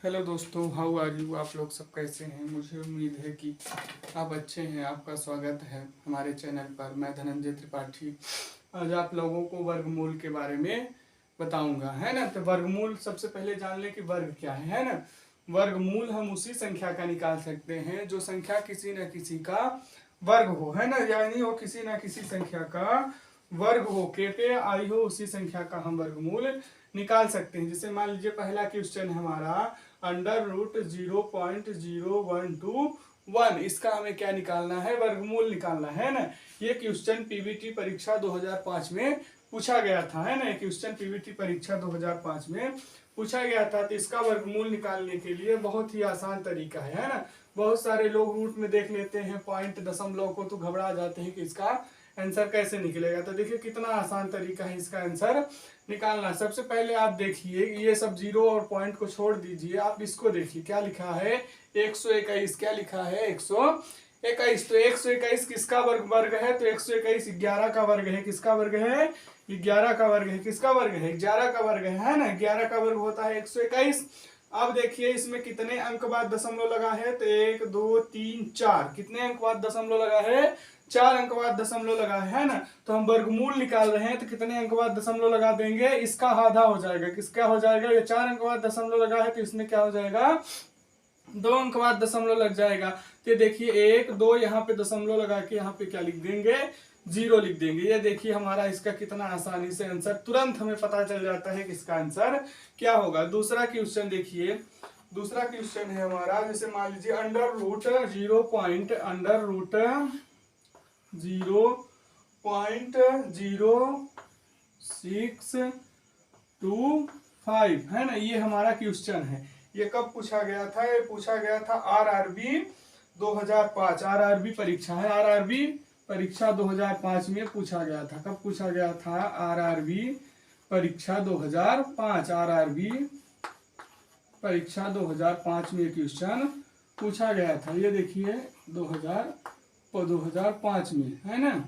Hello दोस्तों, how are you. आप लोग सब कैसे हैं? मुझे उम्मीद है कि आप अच्छे हैं। आपका स्वागत है हमारे चैनल पर। मैं धनंजय त्रिपाठी आज आप लोगों को वर्गमूल के बारे में बताऊंगा, है ना। तो वर्गमूल सबसे पहले जान लें कि वर्ग क्या है ना। वर्गमूल हम उसी संख्या का निकाल सकते हैं जो संख्या किसी न किसी का वर्ग हो, है ना। यानी वो किसी न किसी संख्या का वर्ग हो, के पे आई हो, उसी संख्या का हम वर्गमूल निकाल सकते हैं। जैसे मान लीजिए पहला क्वेश्चन है हमारा √0.0121। इसका हमें क्या निकालना है? वर्गमूल निकालना है ना। ये क्वेश्चन पीवीटी परीक्षा 2005 में पूछा गया था, है ना। क्वेश्चन पीवीटी परीक्षा 2005 में पूछा गया था। तो इसका वर्गमूल निकालने के लिए बहुत ही आसान तरीका है ना। बहुत सारे लोग रूट में देख लेते हैं पॉइंट दशमलव को तो घबरा जाते हैं कि इसका आंसर कैसे निकलेगा। तो देखिए कितना आसान तरीका है इसका आंसर निकालना। सबसे पहले आप देखिए, ये सब जीरो और पॉइंट को छोड़ दीजिए, आप इसको देखिए क्या लिखा है 121। क्या लिखा है 121। तो 121 किसका वर्ग है? तो 121 11 का वर्ग है। किसका वर्ग है? 11 का वर्ग है। किसका वर्ग है? 11 का वर्ग है ना। 11 का वर्ग होता है 121। अब देखिए इसमें कितने अंक बाद दशमलव लगा है? तो 1 2 3 4। कितने अंक बाद दशमलव लगा है? 4 अंक बाद दशमलव लगा है ना। तो हम वर्गमूल निकाल रहे हैं तो कितने अंक बाद दशमलव लगा देंगे? इसका आधा हो जाएगा। किसका हो जाएगा? ये 4 अंक बाद दशमलव लगा है तो इसमें क्या हो जाएगा? 2 अंक बाद दशमलव लग जाएगा। तो देखिए 1 2 यहाँ पे दशमलव लगा के यहाँ पे क्या लिख देंगे? 0 लिख देंगे। ये देखिए हमारा इसका कितना आसानी से आंसर तुरंत हमें पता चल जाता है कि इसका आंसर क्या होगा। दूसरा क्वेश्चन देखिए, दूसरा क्वेश्चन है हमारा, जैसे मान लीजिए √0.0625 है ना। ये हमारा क्वेश्चन है। ये कब पूछा गया था? ये पूछा गया था आरआरबी 2005। आरआरबी परीक्षा है, आरआरबी परीक्षा 2005 में पूछा गया था। कब पूछा गया था? आरआरबी परीक्षा 2005। आरआरबी परीक्षा 2005 में क्वेश्चन पूछा गया था। ये देखिए 2005 में, है ना।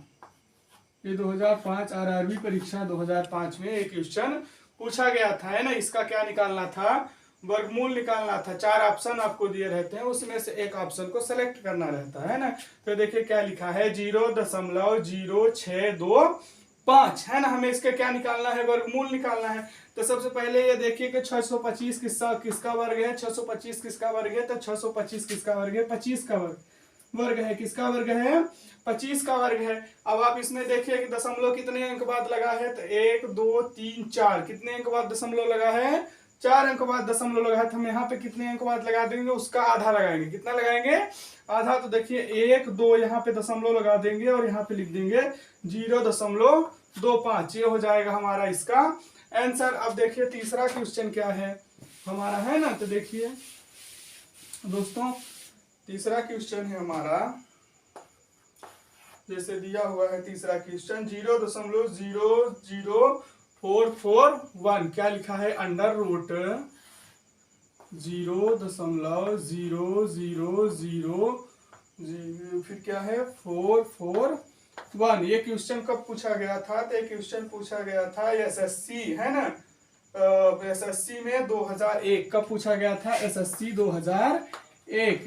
ये 2005 आरआरबी परीक्षा 2005 में एक क्वेश्चन पूछा गया था, है ना। इसका क्या निकालना था? वर्गमूल निकालना था। 4 ऑप्शन आपको दिए रहते हैं, उसमें से एक ऑप्शन को सेलेक्ट करना रहता है ना। तो देखिए क्या लिखा है 0.0625, है ना। हमें इसका क्या निकालना है? वर्गमूल निकालना है। तो सबसे पहले ये देखिए कि 625 किसका वर्ग है? 625 किसका वर्ग है? तो 625 किसका वर्ग है? 25 का वर्ग है। किसका वर्ग है? 25 का वर्ग है। अब आप इसमें देखिए कि दशमलव कितने अंक बाद लगा है? तो 1 2 3 4। कितने अंक बाद दशमलव लगा है? 4 अंक बाद दशमलव लगा है। तो हम यहाँ पे कितने अंक बाद लगा देंगे? उसका आधा लगाएंगे। कितना लगाएंगे? आधा। तो देखिए 1 2 यहाँ पे दशमलव लगा देंगे और यहाँ पे लिख देंगे 0.25। ये हो जाएगा हमारा इसका आंसर। अब देखिए तीसरा क्वेश्चन क्या है हमारा, है ना। तो देखिए दोस्तों तीसरा क्वेश्चन है हमारा, जैसे दिया हुआ है तीसरा क्वेश्चन 0.00441। क्या लिखा है? √0.0000 फिर क्या है? 441। ये क्वेश्चन कब पूछा गया था? तो ये क्वेश्चन पूछा गया था एसएससी, है ना। एसएससी में 2001। कब पूछा गया था? एसएससी 2001।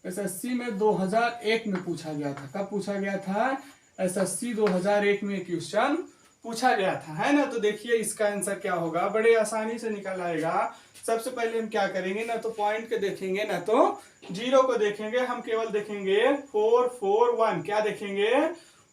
एसएससी में 2001 में पूछा गया था। कब पूछा गया था? एसएससी 2001 में क्वेश्चन पूछा गया था, है ना। तो देखिए इसका आंसर क्या होगा? बड़े आसानी से निकल आएगा। सबसे पहले हम क्या करेंगे? ना तो पॉइंट को देखेंगे ना तो जीरो को देखेंगे। हम केवल देखेंगे 441। क्या देखेंगे?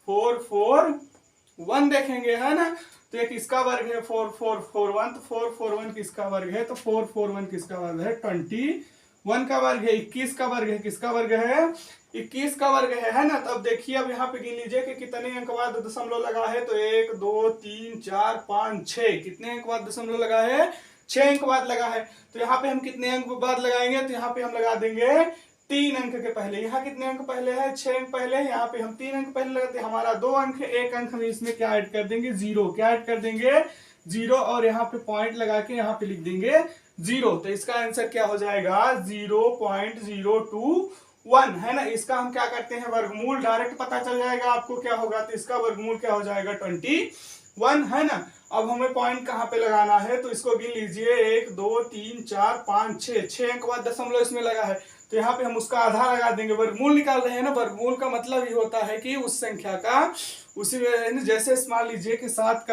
441 देखेंगे, है ना। तो एक इसका वर्ग है 4441। तो 441 किसका वर्ग है? तो 441 किसका वर्ग है? 21 का वर्ग है। 21 का वर्ग है। किसका वर्ग है? 21 का वर्ग है ना। तब देखिए अब यहाँ पे गिन लीजिए कि कितने अंक बाद दशमलव लगा है। तो 1 2 3 4 5 6। कितने अंक बाद दशमलव लगा है? 6 अंक बाद लगा है। तो यहाँ पे हम कितने अंक बाद लगाएंगे? तो यहाँ पे हम लगा देंगे 3 अंक के पहले। यहाँ कितने अंक पहले है? 6 अंक पहले। यहाँ पे हम 3 अंक पहले लगाते हैं। हमारा 2 अंक है। 1 अंक हम इसमें क्या ऐड कर देंगे? 0। क्या ऐड कर देंगे? 0। और यहाँ पे पॉइंट लगा के यहाँ पे लिख देंगे 0। तो इसका आंसर क्या हो जाएगा? 0.021, है ना। इसका हम क्या करते हैं? वर्गमूल डायरेक्ट पता चल जाएगा आपको क्या होगा। तो इसका वर्गमूल क्या हो जाएगा? 21, है ना। अब हमें पॉइंट कहाँ पे लगाना है, तो इसको गिन लीजिए 1 2 3 4 5 6, 6 अंक बाद दशमलव इसमें लगा है, तो यहाँ पे हम उसका आधा लगा देंगे। वर्गमूल निकाल रहे हैं ना, वर्गमूल का मतलब ये होता है कि उस संख्या का उसी में, जैसे मान लीजिए कि 7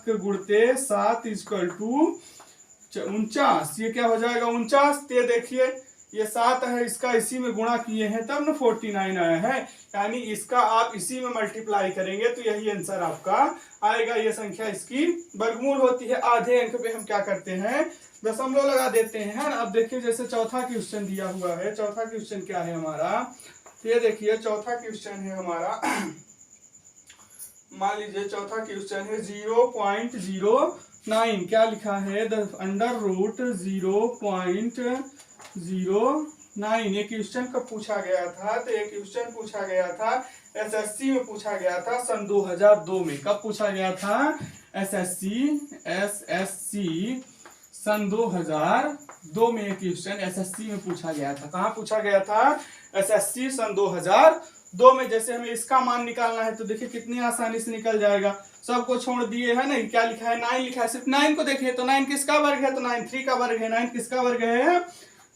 के गुणते 7 इक्वल टू 49, ये क्या हो जाएगा 49। तो ये देखिए ये 7 है, इसका इसी में गुणा किए हैं तब ना 49 आया है, यानी इसका आप इसी में मल्टीप्लाई करेंगे तो यही आंसर आपका आएगा। ये संख्या इसकी वर्गमूल होती है। आधे अंक पे हम क्या करते हैं, दशमलव लगा देते हैं। अब देखिए जैसे चौथा क्वेश्चन दिया हुआ है, चौथा क्वेश्चन क्या है हमारा, तो ये देखिए चौथा क्वेश्चन है हमारा, मान लीजिए चौथा क्वेश्चन है 0.09, क्या लिखा है, अंडर रूट 0.09। ये क्वेश्चन कब पूछा गया था, तो ये क्वेश्चन पूछा गया था एसएससी में, पूछा गया था सन 2002 में। कब पूछा गया था, एसएससी सन 2002 में क्वेश्चन एसएससी में पूछा गया था। कहाँ पूछा गया था, एसएससी सन 2002 में। जैसे हमें इसका मान निकालना है तो देखिए कितनी आसानी से निकल जाएगा, सबको छोड़ दिए है ना, क्या लिखा है 9 लिखा है, सिर्फ 9 को देखिए तो 9 किसका वर्ग है, तो 9 3 का वर्ग है, 9 किसका वर्ग है,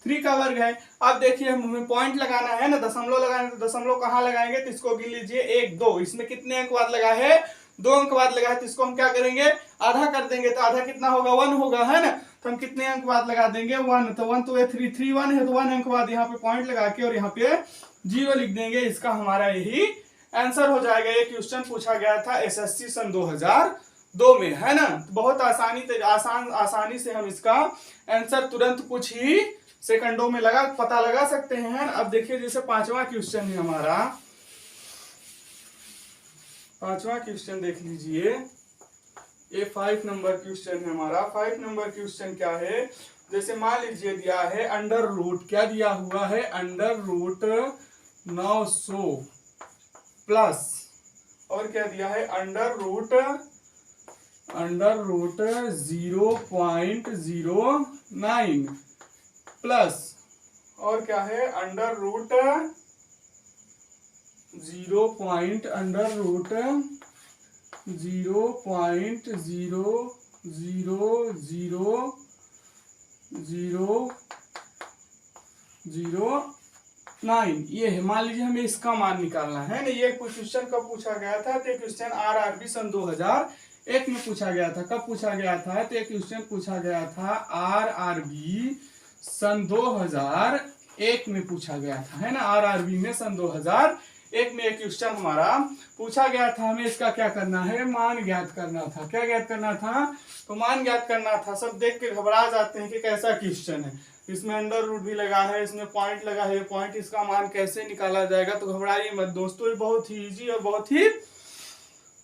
3 का वर्ग है। अब देखिए हमें पॉइंट लगाना है ना, दशमलव लगाना है, तो दशमलव कहाँ लगाएंगे, तो इसको गिन लीजिए 1 2, इसमें कितने अंक बाद लगा है, 2 अंक बाद लगा है, तो इसको हम क्या करेंगे, आधा कर देंगे, तो आधा कितना होगा 1 होगा, है ना। तो हम कितने अंक बाद लगा देंगे 1, तो 1 तो 3 3 1 है, तो 1 अंक बाद यहाँ पे पॉइंट लगा के और यहाँ पे 0 लिख देंगे। इसका हमारा यही आंसर हो जाएगा। ये क्वेश्चन पूछा गया था एसएससी सन 2002 में, है ना। बहुत आसानी से हम इसका आंसर तुरंत कुछ ही सेकंडों में पता लगा सकते हैं। अब देखिए जैसे पांचवा क्वेश्चन है हमारा, पांचवा क्वेश्चन देख लीजिए, ये 5 नंबर क्वेश्चन है हमारा। 5 नंबर क्वेश्चन क्या है, जैसे मान लीजिए दिया है अंडर रूट, क्या दिया हुआ है, अंडर रूट 900 प्लस, और क्या दिया है, अंडर रूट 0.09 प्लस, और क्या है, अंडर रूट 0.000009, ये है। मान लीजिए हमें इसका मान निकालना है ना। ये क्वेश्चन कब पूछा गया था, तो क्वेश्चन आरआरबी सन 2001 में पूछा गया था। कब पूछा गया था, तो क्वेश्चन पूछा गया था आरआरबी सन 2001 में पूछा गया था, है ना। आरआरबी में सन 2001 में एक क्वेश्चन हमारा पूछा गया था। हमें इसका क्या करना है, मान ज्ञात करना था। क्या ज्ञात करना था, तो मान ज्ञात करना था। सब देख के घबरा जाते हैं कि कैसा क्वेश्चन है, इसमें अंडर रूट भी लगा है, इसमें पॉइंट लगा है, पॉइंट इसका मान कैसे निकाला जाएगा। तो घबराइए मत दोस्तों, ये बहुत ही इजी और बहुत ही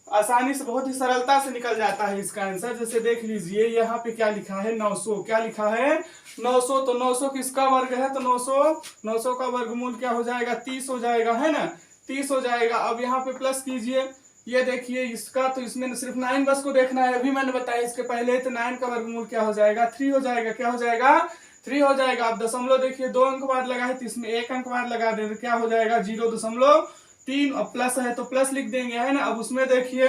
आसानी से, बहुत ही सरलता से निकल जाता है इसका आंसर। जैसे देख लीजिए यहाँ पे क्या लिखा है, 900, क्या लिखा है 900, तो 900 किसका वर्ग है, तो 900 का वर्गमूल क्या हो जाएगा, 30 हो जाएगा, है ना, 30 हो जाएगा। अब यहाँ पे प्लस कीजिए, ये देखिए इसका, तो इसमें सिर्फ 9 बस को देखना है, अभी मैंने बताया इसके पहले। तो 9 का वर्गमूल क्या हो जाएगा, 3 हो जाएगा, क्या हो जाएगा, 3 हो जाएगा। अब दशमलव देखिए 2 अंक बाद लगा है, तो इसमें 1 अंक बाद लगा दे, तो क्या हो जाएगा 0.3। अब प्लस है तो प्लस लिख देंगे, है ना। अब उसमें देखिए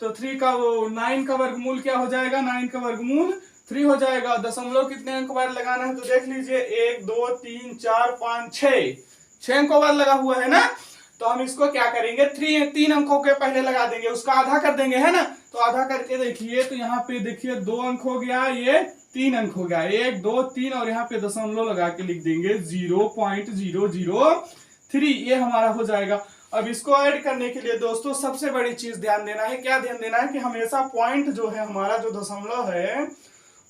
तो 9 का वर्गमूल क्या हो जाएगा, 9 का वर्गमूल 3 हो जाएगा। दशमलव कितने अंक बाद लगाना है, तो देख लीजिए 1 2 3 4 5 6 अंकों बाद लगा हुआ है ना। तो हम इसको क्या करेंगे, 3 अंकों के पहले लगा देंगे, उसका आधा कर देंगे, है ना। तो आधा करके देखिए, तो यहाँ पे देखिए 2 अंक हो गया, ये 3 अंक हो गया, 1 2 3, और यहाँ पे दशमलव लगा के लिख देंगे 0.003, ये हमारा हो जाएगा। अब इसको ऐड करने के लिए दोस्तों सबसे बड़ी चीज ध्यान देना है, क्या ध्यान देना है, कि हमेशा पॉइंट जो है हमारा, जो दशमलव है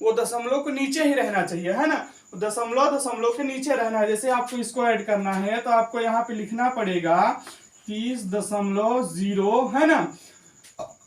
वो दशमलव के नीचे ही रहना चाहिए, है ना। दशमलव के नीचे रहना है। जैसे आपको इसको ऐड करना है तो आपको यहाँ पे लिखना पड़ेगा 30.0, है ना।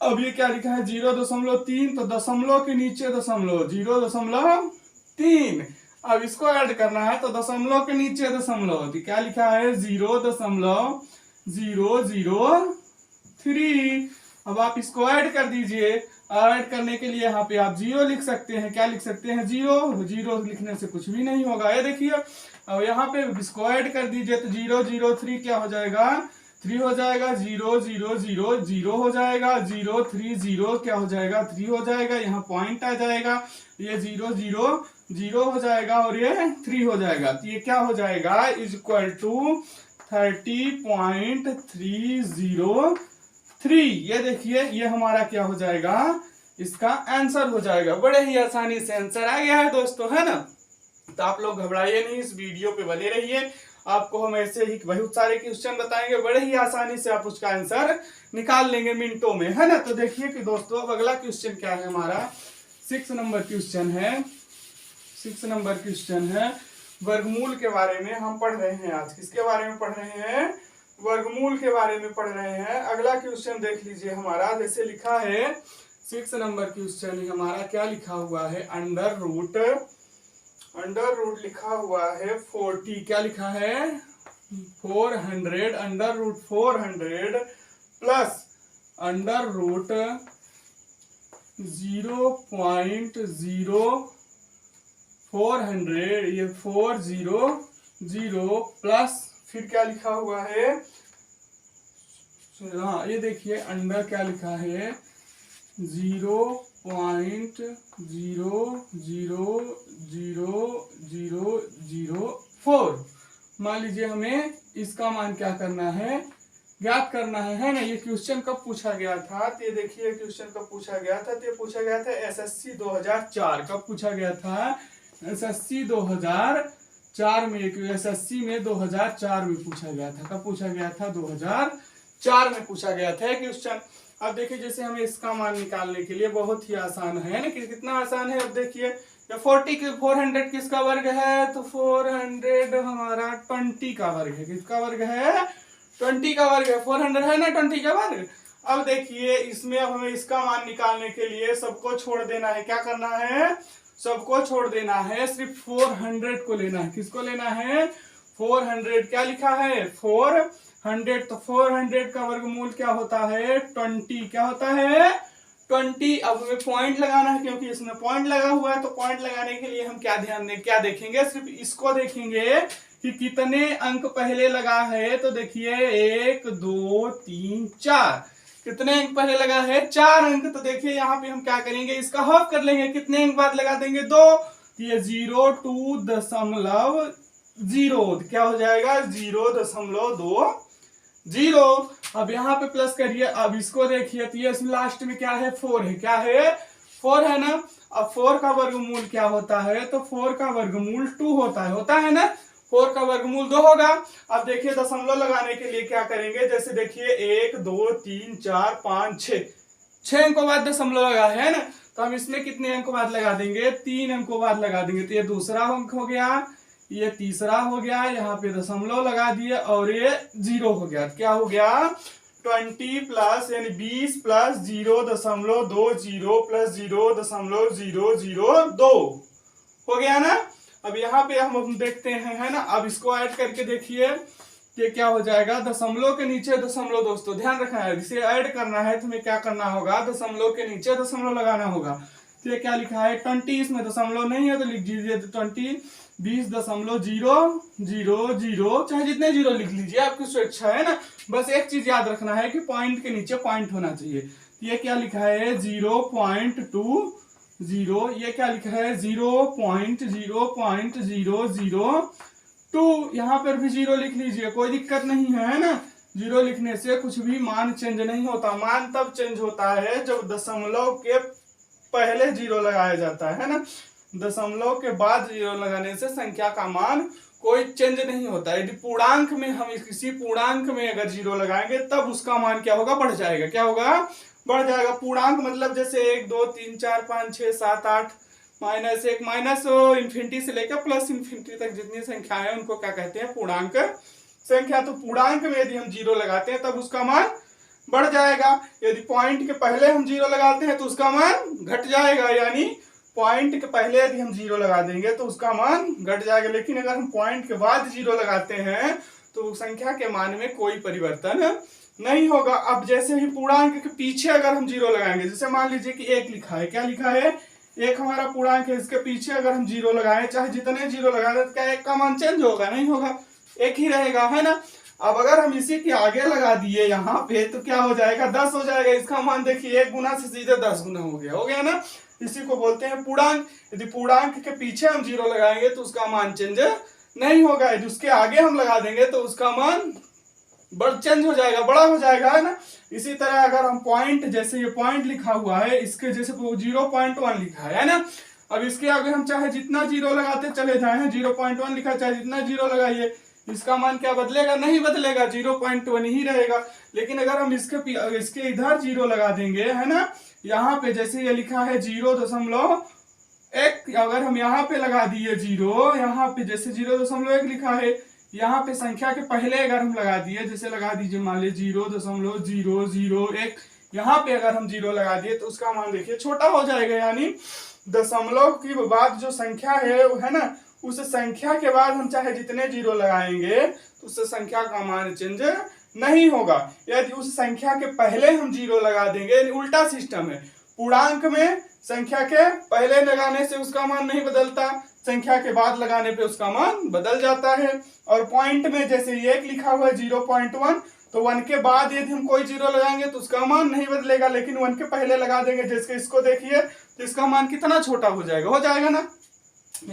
अब ये क्या लिखा है 0.3, तो दशमलव के नीचे दशमलव 0.3। अब इसको ऐड करना है तो दशमलव के नीचे दशमलव, तो क्या लिखा है 0.003। अब आप इसको ऐड कर दीजिए। ऐड करने के लिए यहाँ पे आप 0 लिख सकते हैं, क्या लिख सकते हैं 0 लिखने से कुछ भी नहीं होगा। ये देखिए अब यहाँ पे इसको ऐड कर दीजिए, तो 0.03 क्या हो जाएगा 3 हो जाएगा, 0 0 0 0 हो जाएगा, 0 3 0 क्या हो जाएगा, 3 हो जाएगा, यहाँ पॉइंट आ जाएगा, ये 0 0 0 हो जाएगा और ये 3 हो जाएगा। तो ये क्या हो जाएगा, इज इक्वल टू 30.303। ये देखिए ये हमारा क्या हो जाएगा, इसका आंसर हो जाएगा। बड़े ही आसानी से आंसर आ गया है दोस्तों, है ना। तो आप लोग घबराइए नहीं, इस वीडियो पे बने रहिए, आपको हम ऐसे ही बहुत सारे क्वेश्चन बताएंगे, बड़े ही आसानी से आप उसका आंसर निकाल लेंगे मिनटों में, है ना। तो देखिए कि दोस्तों अब अगला क्वेश्चन क्या है हमारा, 6 नंबर क्वेश्चन है। 6 नंबर क्वेश्चन है वर्गमूल के बारे में हम पढ़ रहे हैं आज। किसके बारे में पढ़ रहे हैं, वर्गमूल के बारे में पढ़ रहे हैं। अगला क्वेश्चन देख लीजिए हमारा, जैसे लिखा है 6 नंबर क्वेश्चन हमारा क्या लिखा हुआ है, अंडर रूट लिखा हुआ है 40, क्या लिखा है 400, under root 400 plus under root 0.0400, ये 400 प्लस फिर क्या लिखा हुआ है, हाँ ये देखिए अंडर क्या लिखा है 0.00004। मान लीजिए हमें इसका मान क्या करना है, ज्ञात करना है ना। ये क्वेश्चन कब पूछा गया था, तो ये देखिए क्वेश्चन कब पूछा गया था, तो ये पूछा गया था एसएससी 2004। कब पूछा गया था, एसएससी 2004 में। एसएससी में 2004 में पूछा गया था। कब पूछा गया था, 2004 में पूछा गया था क्वेश्चन। अब देखिए जैसे हमें इसका मान निकालने के लिए बहुत ही आसान है ना, कितना आसान है। अब देखिए 400 किसका वर्ग है, तो 400 हमारा 20 का वर्ग है। किसका वर्ग है, 20 का वर्ग है। 400 है ना 20 का वर्ग। अब देखिए इसमें अब हमें इसका मान निकालने के लिए सबको छोड़ देना है। क्या करना है, सबको छोड़ देना है, सिर्फ 400 को लेना है। किसको लेना है, 400। क्या लिखा है 400, तो 400 का वर्गमूल क्या होता है 20। क्या होता है 20। अब हमें पॉइंट लगाना है, क्योंकि इसमें पॉइंट लगा हुआ है। तो पॉइंट लगाने के लिए हम क्या ध्यान दें, क्या देखेंगे, सिर्फ इसको देखेंगे कि कितने अंक पहले लगा है। तो देखिए 1 2 3 4, कितने अंक पहले लगा है, 4 अंक। तो देखिए यहाँ पे हम क्या करेंगे, इसका हाफ कर लेंगे। कितने अंक बाद लगा देंगे, 2। तो ये 0.2 क्या हो जाएगा 0.20। अब यहाँ पे प्लस करिए। अब इसको देखिए, तो ये इसमें लास्ट में क्या है 4 है। क्या है 4 है ना। अब 4 का वर्गमूल क्या होता है, तो 4 का वर्गमूल 2 होता है ना। 4 का वर्गमूल 2 होगा। अब देखिए दशमलव लगाने के लिए क्या करेंगे, जैसे देखिए 1 2 3 4 5 6 अंकों बाद दशमलव लगा है ना। तो हम इसमें कितने अंकों बाद लगा देंगे, 3 अंकों बाद लगा देंगे। तो ये दूसरा अंक हो गया, ये तीसरा हो गया, यहाँ पे दशमलव लगा दिए और ये 0 हो गया। क्या हो गया 20 प्लस यानी 20 प्लस 0.20 प्लस 0.0002 हो गया ना। अब यहाँ पे हम देखते हैं, है ना। अब इसको ऐड करके देखिए कि क्या हो जाएगा, दशमलव के नीचे दशमलव। दोस्तों ध्यान रखना है, इसे ऐड करना है तो हमें क्या करना होगा, दशमलव के नीचे दशमलव लगाना होगा। तो ये क्या लिखा है 20, इसमें दशमलव नहीं है तो लिख दीजिए 20 20.000, चाहे जितने 0 लिख लीजिए, आपकी स्वेच्छा है ना। बस एक चीज याद रखना है कि पॉइंट के नीचे पॉइंट होना चाहिए। तो ये क्या लिखा है 0.20, ये क्या लिखा है 0.00002। यहाँ पर भी 0 लिख लीजिए, कोई दिक्कत नहीं है ना। 0 लिखने से कुछ भी मान चेंज नहीं होता। मान तब चेंज होता है जब दशमलव के पहले 0 लगाया जाता है ना। दशमलव के बाद 0 लगाने से संख्या का मान कोई चेंज नहीं होता। यदि पूर्णांक में हम किसी पूर्णांक में अगर 0 लगाएंगे तब उसका मान क्या होगा, बढ़ जाएगा। क्या होगा, बढ़ जाएगा। पूर्णांक मतलब जैसे 1 2 3 4 5 6 7 8 -1 माइनस इन्फिनिटी से लेकर प्लस इन्फिनिटी तक जितनी संख्या है उनको क्या कहते हैं, पूर्णांक संख्या। तो पूर्णांक में यदि हम 0 लगाते हैं तब उसका मान बढ़ जाएगा। यदि पॉइंट के पहले हम 0 लगाते हैं तो उसका मान घट जाएगा। यानी पॉइंट के पहले यदि हम 0 लगा देंगे तो उसका मान घट जाएगा। लेकिन अगर हम पॉइंट के बाद 0 लगाते हैं तो संख्या के मान में कोई परिवर्तन नहीं होगा। अब जैसे ही पूर्णांक के पीछे अगर हम 0 लगाएंगे, जैसे मान लीजिए कि 1 लिखा है। क्या लिखा है, 1 हमारा पूर्णांक है, इसके पीछे अगर हम 0 लगाएं, चाहे जितने 0 लगाए, तो क्या 1 का मान चेंज होगा, नहीं होगा, 1 ही रहेगा, है ना। अब अगर हम इसी के आगे लगा दिए यहाँ पे तो क्या हो जाएगा, 10 हो जाएगा। इसका मान देखिए 1 गुना से सीधे 10 गुना हो गया ना। इसी को बोलते हैं पूर्णांक। यदि पूर्णांक के पीछे हम 0 लगाएंगे तो उसका मान चेंज नहीं होगा, यदि उसके आगे हम लगा देंगे तो उसका मान चेंज हो जाएगा, बड़ा हो जाएगा, है ना। इसी तरह अगर हम पॉइंट, जैसे ये पॉइंट लिखा हुआ है, इसके जैसे 0.1 लिखा है ना, अब इसके आगे हम चाहे जितना 0 लगाते चले जाए, 0.1 लिखा, चाहे जितना 0 लगाइए, इसका मान क्या बदलेगा, नहीं बदलेगा, 0.1 ही रहेगा। लेकिन अगर हम इसके इधर 0 लगा देंगे, है ना, यहाँ पे जैसे ये लिखा है 0.1, अगर हम यहाँ पे लगा दिए 0, यहाँ पे जैसे 0.1 लिखा है, यहाँ पे संख्या के पहले अगर हम लगा दिए, जैसे लगा दीजिए मान लीजिए 0.001, यहाँ पे अगर हम 0 लगा दिए तो उसका मान देखिए छोटा हो जाएगा, यानी दशमलव के बाद जो संख्या है ना, उस संख्या के बाद हम चाहे जितने 0 लगाएंगे तो उस संख्या का मान चेंज नहीं होगा। यदि उस संख्या के पहले हम 0 लगा देंगे, उल्टा सिस्टम है, पूर्णांक में संख्या के पहले लगाने से उसका मान नहीं बदलता, संख्या के बाद लगाने पे उसका मान बदल जाता है। और पॉइंट में जैसे 1 लिखा हुआ है 0.1, तो 1 के बाद यदि हम कोई 0 लगाएंगे तो उसका मान नहीं बदलेगा, लेकिन 1 के पहले लगा देंगे, जैसे इसको देखिए, तो इसका मान कितना छोटा हो जाएगा ना।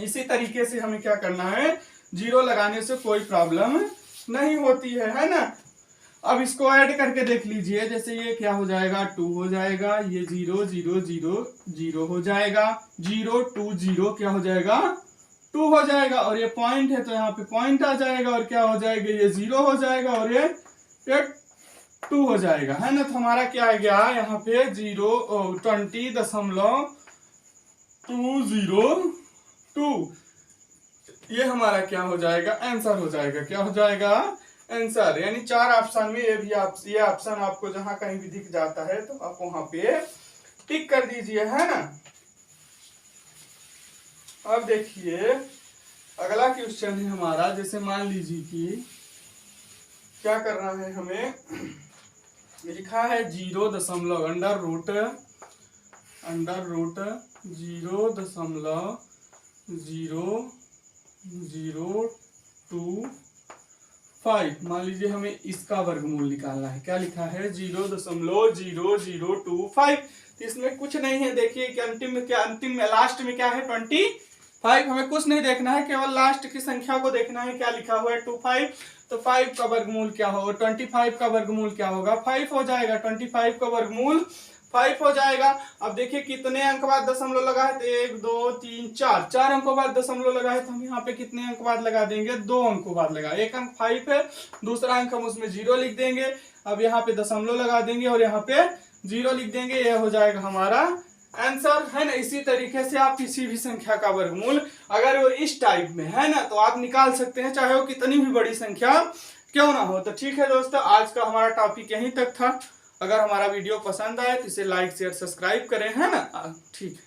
इसी तरीके से हमें क्या करना है, 0 लगाने से कोई प्रॉब्लम नहीं होती है ना। अब इसको ऐड करके देख लीजिए, जैसे ये क्या हो जाएगा, 2 हो जाएगा, ये 0 0 0 0 हो जाएगा, 0 2 0 क्या हो जाएगा, 2 हो जाएगा। और ये पॉइंट है तो यहाँ पे पॉइंट आ जाएगा, और क्या हो जाएगा, ये 0 हो जाएगा, और ये 2 हो जाएगा, है ना। तो हमारा क्या आ गया, यहाँ पे 20.202, ये हमारा क्या हो जाएगा, आंसर हो जाएगा। क्या हो जाएगा, आंसर। यानी 4 ऑप्शन में ये ऑप्शन आपको जहां कहीं भी दिख जाता है तो आप वहां पे टिक कर दीजिए, है ना। अब देखिए अगला क्वेश्चन है हमारा, जैसे मान लीजिए कि क्या करना है हमें, लिखा है 0.002 5, मान लीजिए हमें इसका वर्गमूल निकालना है। क्या लिखा है, 0.0025। तो इसमें कुछ नहीं है, देखिए कि अंतिम में लास्ट में क्या है, 25। हमें कुछ नहीं देखना है, केवल लास्ट की संख्या को देखना है। क्या लिखा हुआ है, 25। तो 5 का वर्गमूल क्या होगा, 25 का वर्गमूल क्या होगा, 5 हो जाएगा। 25 का वर्गमूल 5 हो जाएगा। अब देखिए कितने अंक बाद दशमलव लगा है, तो 1 2 3 4 अंकों बाद दशमलव लगा है, तो हम यहाँ पे कितने अंक बाद लगा देंगे, 2 अंकों बाद लगा। एक अंक 5 है, दूसरा अंक हम उसमें 0 लिख देंगे। अब यहाँ पे दशमलव लगा देंगे और यहाँ पे 0 लिख देंगे, यह हो जाएगा हमारा आंसर, है ना। इसी तरीके से आप किसी भी संख्या का वर्गमूल अगर वो इस टाइप में है ना तो आप निकाल सकते हैं, चाहे वो कितनी भी बड़ी संख्या क्यों ना हो। तो ठीक है दोस्तों, आज का हमारा टॉपिक यहीं तक था। अगर हमारा वीडियो पसंद आए तो इसे लाइक शेयर सब्सक्राइब करें, है ना। ठीक है।